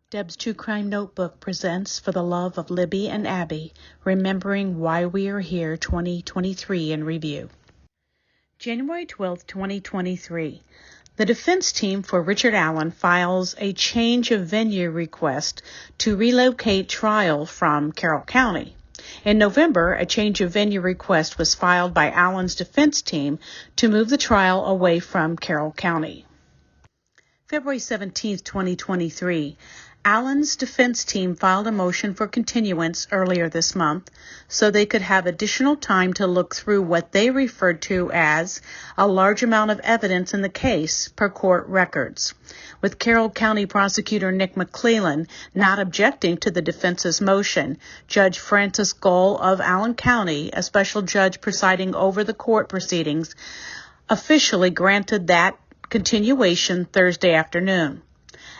Deb's True Crime Notebook presents For the Love of Libby and Abby, Remembering Why We Are Here 2023 in Review. January 12, 2023. The defense team for Richard Allen files a change of venue request to relocate trial from Carroll County. In November, a change of venue request was filed by Allen's defense team to move the trial away from Carroll County. February 17, 2023. Allen's defense team filed a motion for continuance earlier this month so they could have additional time to look through what they referred to as a large amount of evidence in the case per court records. With Carroll County Prosecutor Nick McClellan not objecting to the defense's motion, Judge Francis Gull of Allen County, a special judge presiding over the court proceedings, officially granted that continuation Thursday afternoon.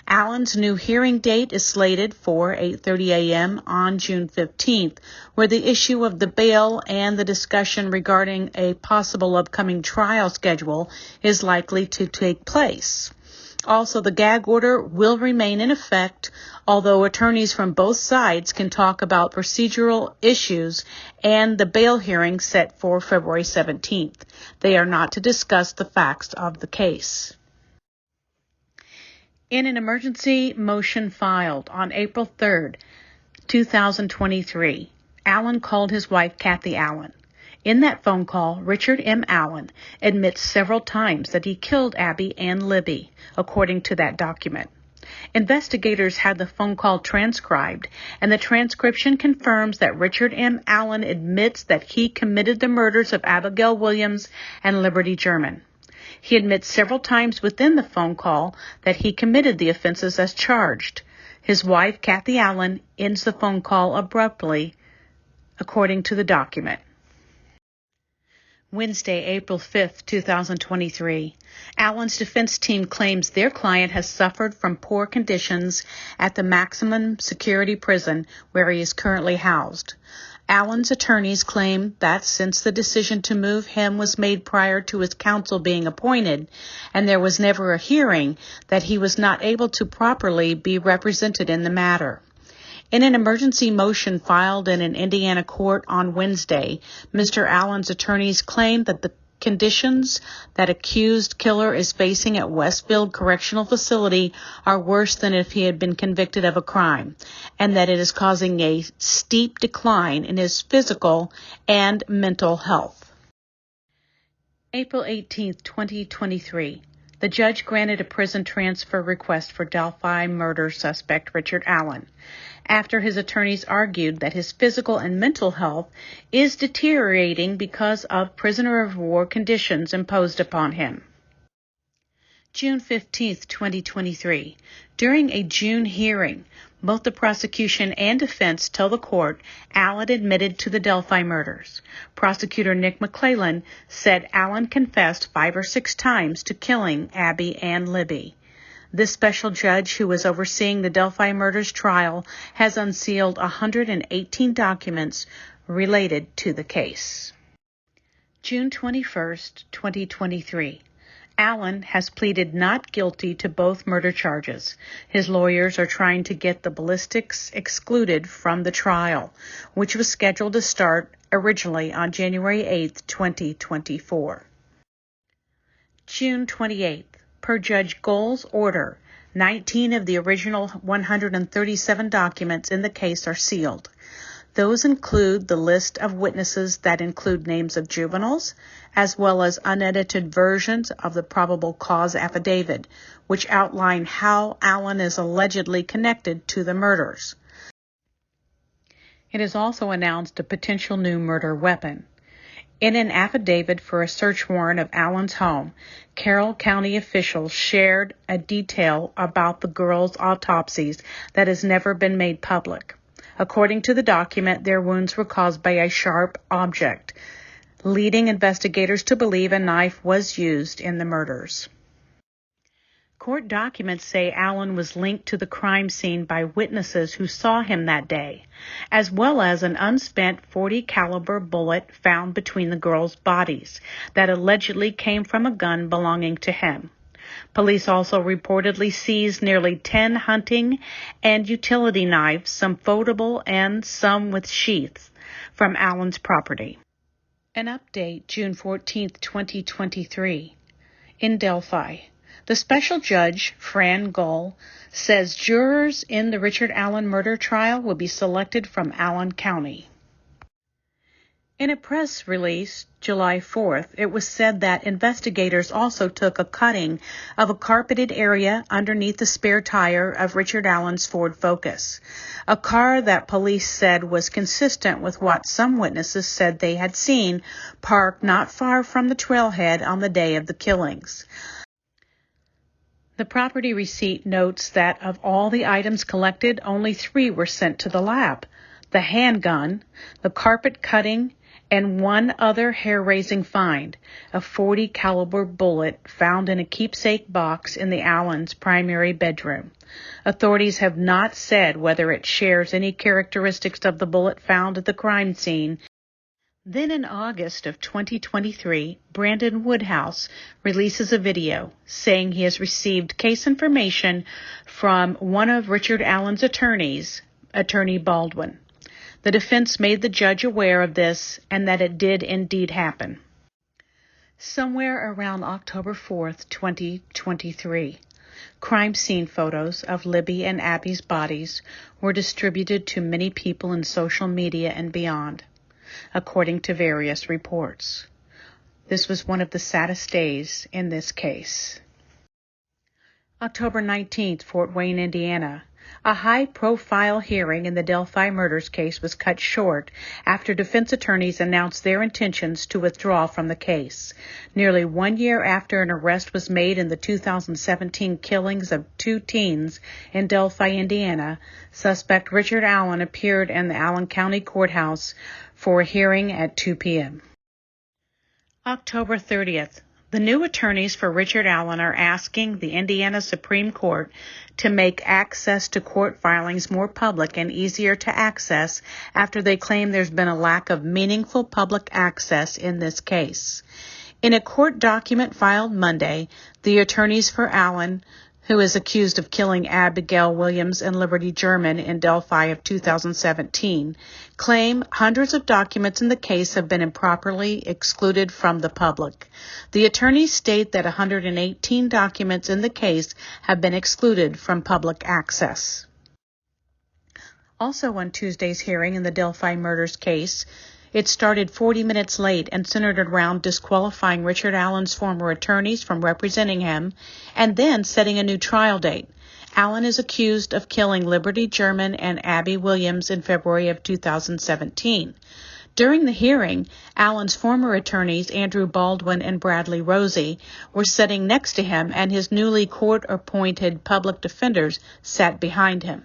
Allen's new hearing date is slated for 8:30 a.m. on June 15th, where the issue of the bail and the discussion regarding a possible upcoming trial schedule is likely to take place. Also, the gag order will remain in effect, although attorneys from both sides can talk about procedural issues and the bail hearing set for February 17th. They are not to discuss the facts of the case. In an emergency motion filed on April 3, 2023, Allen called his wife, Kathy Allen. In that phone call, Richard M. Allen admits several times that he killed Abby and Libby, according to that document. Investigators had the phone call transcribed, and the transcription confirms that Richard M. Allen admits that he committed the murders of Abigail Williams and Liberty German. He admits several times within the phone call that he committed the offenses as charged. His wife, Kathy Allen, ends the phone call abruptly, according to the document. Wednesday, April 5, 2023. Allen's defense team claims their client has suffered from poor conditions at the maximum security prison where he is currently housed. Allen's attorneys claim that since the decision to move him was made prior to his counsel being appointed, and there was never a hearing, that he was not able to properly be represented in the matter. In an emergency motion filed in an Indiana court on Wednesday, Mr. Allen's attorneys claimed that the conditions that accused killer is facing at Westfield Correctional Facility are worse than if he had been convicted of a crime, and that it is causing a steep decline in his physical and mental health. April 18, 2023. The judge granted a prison transfer request for Delphi murder suspect Richard Allen, after his attorneys argued that his physical and mental health is deteriorating because of prisoner of war conditions imposed upon him. June 15, 2023. During a June hearing, both the prosecution and defense tell the court Allen admitted to the Delphi murders. Prosecutor Nick McClellan said Allen confessed 5 or 6 times to killing Abby and Libby. This special judge, who is overseeing the Delphi murders trial, has unsealed 118 documents related to the case. June 21, 2023. Allen has pleaded not guilty to both murder charges. His lawyers are trying to get the ballistics excluded from the trial, which was scheduled to start originally on January 8, 2024. June 28th. Per Judge Gull's order, 19 of the original 137 documents in the case are sealed. Those include the list of witnesses that include names of juveniles, as well as unedited versions of the probable cause affidavit, which outline how Allen is allegedly connected to the murders. It has also announced a potential new murder weapon. In an affidavit for a search warrant of Allen's home, Carroll County officials shared a detail about the girls' autopsies that has never been made public. According to the document, their wounds were caused by a sharp object, leading investigators to believe a knife was used in the murders. Court documents say Allen was linked to the crime scene by witnesses who saw him that day, as well as an unspent .40 caliber bullet found between the girls' bodies that allegedly came from a gun belonging to him. Police also reportedly seized nearly 10 hunting and utility knives, some foldable and some with sheaths, from Allen's property. An update, June 14, 2023. In Delphi, the special judge, Fran Gull, says jurors in the Richard Allen murder trial will be selected from Allen County. In a press release, July 4th, it was said that investigators also took a cutting of a carpeted area underneath the spare tire of Richard Allen's Ford Focus, a car that police said was consistent with what some witnesses said they had seen parked not far from the trailhead on the day of the killings. The property receipt notes that of all the items collected, only 3 were sent to the lab: the handgun, the carpet cutting, and one other hair-raising find, a .40 caliber bullet found in a keepsake box in the Allens' primary bedroom. Authorities have not said whether it shares any characteristics of the bullet found at the crime scene. Then in August of 2023, Brandon Woodhouse releases a video saying he has received case information from one of Richard Allen's attorneys, Attorney Baldwin. The defense made the judge aware of this and that it did indeed happen. Somewhere around October 4th, 2023, crime scene photos of Libby and Abby's bodies were distributed to many people in social media and beyond, according to various reports. This was one of the saddest days in this case. October 19th, Fort Wayne, Indiana. A high-profile hearing in the Delphi murders case was cut short after defense attorneys announced their intentions to withdraw from the case. Nearly 1 year after an arrest was made in the 2017 killings of 2 teens in Delphi, Indiana, suspect Richard Allen appeared in the Allen County Courthouse for a hearing at 2 p.m. October 30th. The new attorneys for Richard Allen are asking the Indiana Supreme Court to make access to court filings more public and easier to access after they claim there's been a lack of meaningful public access in this case. In a court document filed Monday, the attorneys for Allen, who is accused of killing Abigail Williams and Liberty German in Delphi of 2017, claim hundreds of documents in the case have been improperly excluded from the public. The attorneys state that 118 documents in the case have been excluded from public access. Also on Tuesday's hearing in the Delphi murders case, it started 40 minutes late and centered around disqualifying Richard Allen's former attorneys from representing him and then setting a new trial date. Allen is accused of killing Liberty German and Abby Williams in February of 2017. During the hearing, Allen's former attorneys, Andrew Baldwin and Bradley Rosie, were sitting next to him, and his newly court-appointed public defenders sat behind him.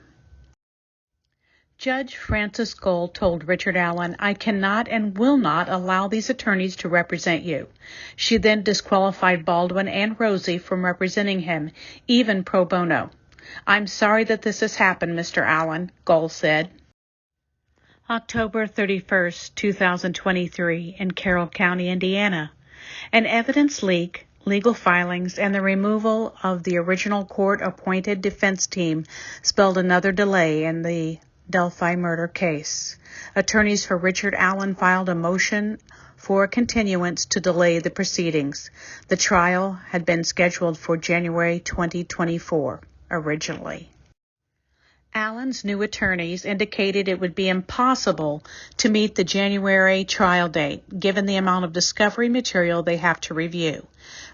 Judge Frances Gull told Richard Allen, "I cannot and will not allow these attorneys to represent you." She then disqualified Baldwin and Rosie from representing him, even pro bono. "I'm sorry that this has happened, Mr. Allen," Gull said. October 31st, 2023, in Carroll County, Indiana. An evidence leak, legal filings, and the removal of the original court-appointed defense team spelled another delay in the Delphi murder case. Attorneys for Richard Allen filed a motion for a continuance to delay the proceedings. The trial had been scheduled for January 2024 originally. Allen's new attorneys indicated it would be impossible to meet the January trial date, given the amount of discovery material they have to review.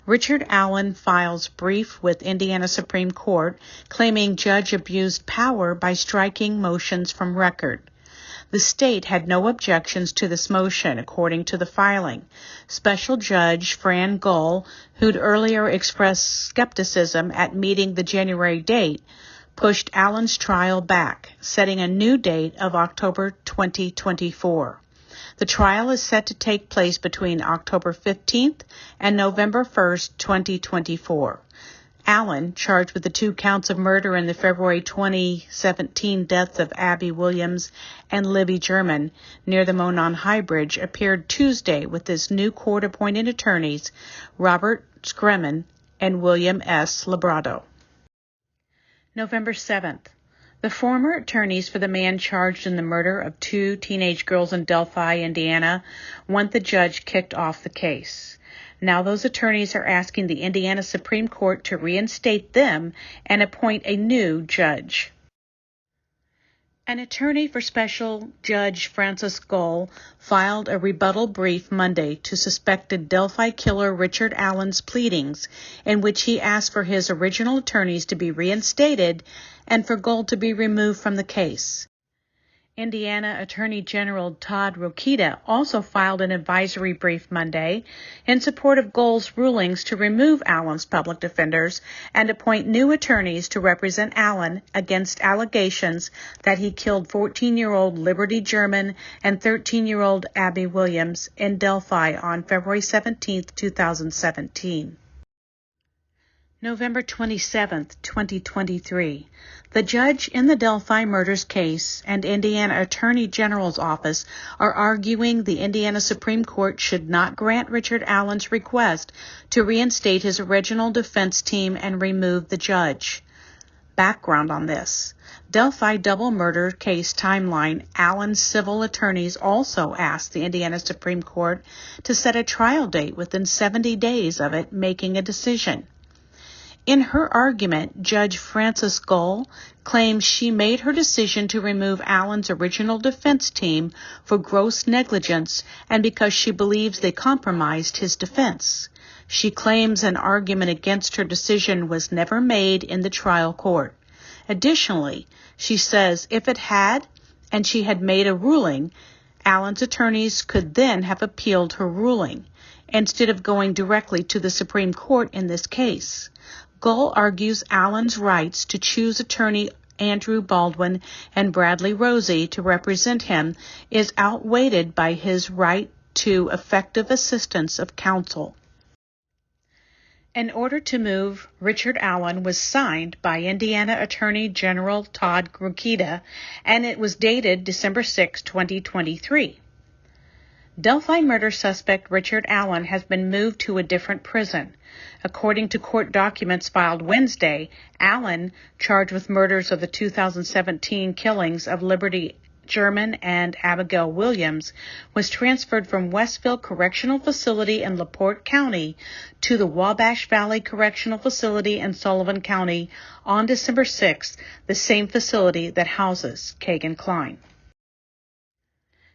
Richard Allen files brief with Indiana Supreme Court, claiming judge abused power by striking motions from record. The state had no objections to this motion, according to the filing. Special Judge Fran Gull, who'd earlier expressed skepticism at meeting the January date, pushed Allen's trial back, setting a new date of October 2024. The trial is set to take place between October 15th and November 1st, 2024. Allen, charged with the 2 counts of murder in the February 2017 deaths of Abby Williams and Libby German near the Monon High Bridge, appeared Tuesday with his new court-appointed attorneys, Robert Scremen and William S. Labrado. November 7th. The former attorneys for the man charged in the murder of 2 teenage girls in Delphi, Indiana, want the judge kicked off the case. Now those attorneys are asking the Indiana Supreme Court to reinstate them and appoint a new judge. An attorney for Special Judge Francis Gull filed a rebuttal brief Monday to suspected Delphi killer Richard Allen's pleadings, in which he asked for his original attorneys to be reinstated and for Gull to be removed from the case. Indiana Attorney General Todd Rokita also filed an advisory brief Monday in support of Gull's rulings to remove Allen's public defenders and appoint new attorneys to represent Allen against allegations that he killed 14-year-old Liberty German and 13-year-old Abby Williams in Delphi on February 17, 2017. November 27, 2023. The judge in the Delphi murders case and Indiana Attorney General's office are arguing the Indiana Supreme Court should not grant Richard Allen's request to reinstate his original defense team and remove the judge. Background on this. Delphi double murder case timeline. Allen's civil attorneys also asked the Indiana Supreme Court to set a trial date within 70 days of it making a decision. In her argument, Judge Francis Gull claims she made her decision to remove Allen's original defense team for gross negligence and because she believes they compromised his defense. She claims an argument against her decision was never made in the trial court. Additionally, she says if it had, and she had made a ruling, Allen's attorneys could then have appealed her ruling, instead of going directly to the Supreme Court in this case. Gull argues Allen's rights to choose attorney Andrew Baldwin and Bradley Rosie to represent him is outweighed by his right to effective assistance of counsel. An order to move Richard Allen was signed by Indiana Attorney General Todd Rokita, and it was dated December 6, 2023. Delphi murder suspect Richard Allen has been moved to a different prison. According to court documents filed Wednesday, Allen, charged with murders of the 2017 killings of Liberty German and Abigail Williams, was transferred from Westville Correctional Facility in LaPorte County to the Wabash Valley Correctional Facility in Sullivan County on December 6, the same facility that houses Kagan Klein.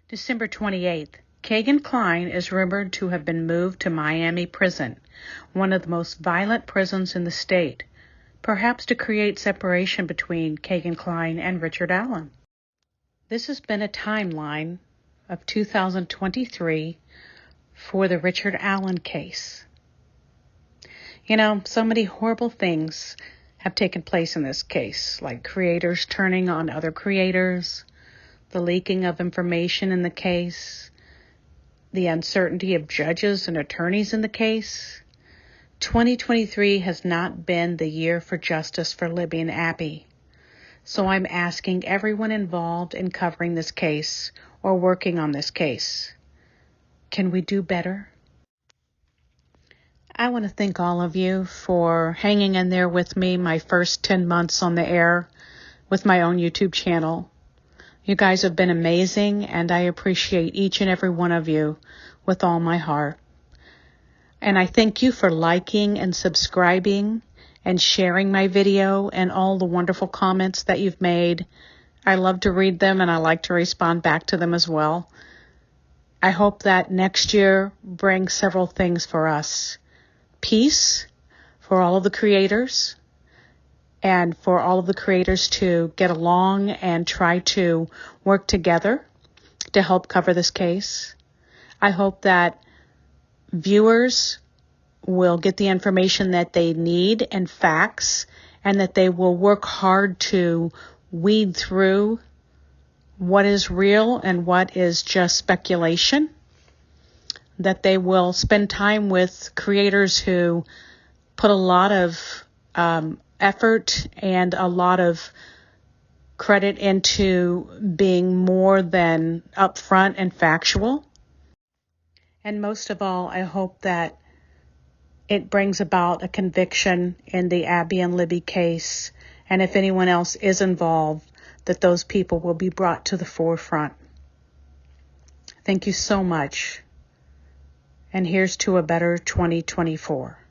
December 28th. Kagan Klein is rumored to have been moved to Miami Prison, one of the most violent prisons in the state, perhaps to create separation between Kagan Klein and Richard Allen. This has been a timeline of 2023 for the Richard Allen case. You know, so many horrible things have taken place in this case, like creators turning on other creators, the leaking of information in the case, the uncertainty of judges and attorneys in the case. 2023 has not been the year for justice for Libby and Abby. So I'm asking everyone involved in covering this case or working on this case, can we do better? I want to thank all of you for hanging in there with me my first 10 months on the air with my own YouTube channel. You guys have been amazing, and I appreciate each and every one of you with all my heart. And I thank you for liking and subscribing and sharing my video and all the wonderful comments that you've made. I love to read them, and I like to respond back to them as well. I hope that next year brings several things for us. Peace for all of the creators, and for all of the creators to get along and try to work together to help cover this case. I hope that viewers will get the information that they need and facts, and that they will work hard to weed through what is real and what is just speculation. That they will spend time with creators who put a lot of effort and a lot of credit into being more than upfront and factual. And most of all, I hope that it brings about a conviction in the Abby and Libby case, and if anyone else is involved, that those people will be brought to the forefront. Thank you so much, and here's to a better 2024.